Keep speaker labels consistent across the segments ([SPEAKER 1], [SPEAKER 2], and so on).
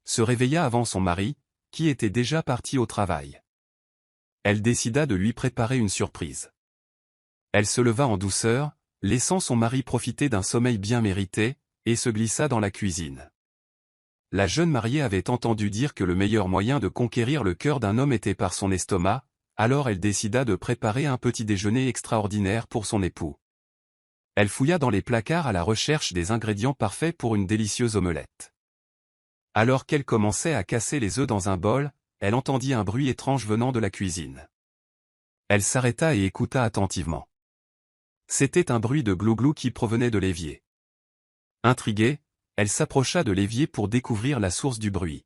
[SPEAKER 1] se réveilla avant son mari, qui était déjà parti au travail. Elle décida de lui préparer une surprise. Elle se leva en douceur, laissant son mari profiter d'un sommeil bien mérité, et se glissa dans la cuisine. La jeune mariée avait entendu dire que le meilleur moyen de conquérir le cœur d'un homme était par son estomac, alors elle décida de préparer un petit déjeuner extraordinaire pour son époux. Elle fouilla dans les placards à la recherche des ingrédients parfaits pour une délicieuse omelette. Alors qu'elle commençait à casser les œufs dans un bol, elle entendit un bruit étrange venant de la cuisine. Elle s'arrêta et écouta attentivement. C'était un bruit de glouglou qui provenait de l'évier. Intriguée, elle s'approcha de l'évier pour découvrir la source du bruit.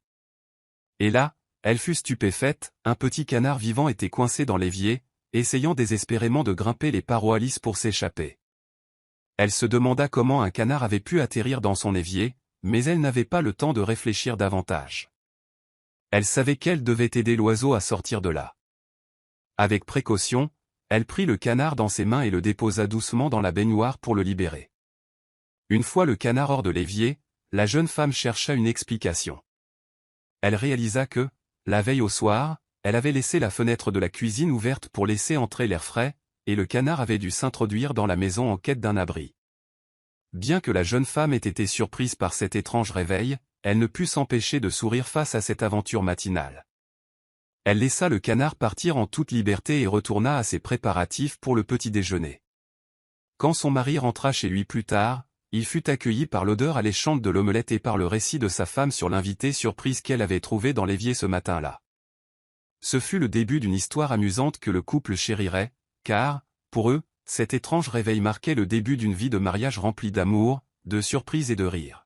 [SPEAKER 1] Et là, elle fut stupéfaite, un petit canard vivant était coincé dans l'évier, essayant désespérément de grimper les parois lisses pour s'échapper. Elle se demanda comment un canard avait pu atterrir dans son évier, mais elle n'avait pas le temps de réfléchir davantage. Elle savait qu'elle devait aider l'oiseau à sortir de là. Avec précaution, elle prit le canard dans ses mains et le déposa doucement dans la baignoire pour le libérer. Une fois le canard hors de l'évier, la jeune femme chercha une explication. Elle réalisa que, la veille au soir, elle avait laissé la fenêtre de la cuisine ouverte pour laisser entrer l'air frais, et le canard avait dû s'introduire dans la maison en quête d'un abri. Bien que la jeune femme ait été surprise par cet étrange réveil, elle ne put s'empêcher de sourire face à cette aventure matinale. Elle laissa le canard partir en toute liberté et retourna à ses préparatifs pour le petit déjeuner. Quand son mari rentra chez lui plus tard, il fut accueilli par l'odeur alléchante de l'omelette et par le récit de sa femme sur l'invité surprise qu'elle avait trouvé dans l'évier ce matin-là. Ce fut le début d'une histoire amusante que le couple chérirait, car, pour eux, cet étrange réveil marquait le début d'une vie de mariage remplie d'amour, de surprises et de rire.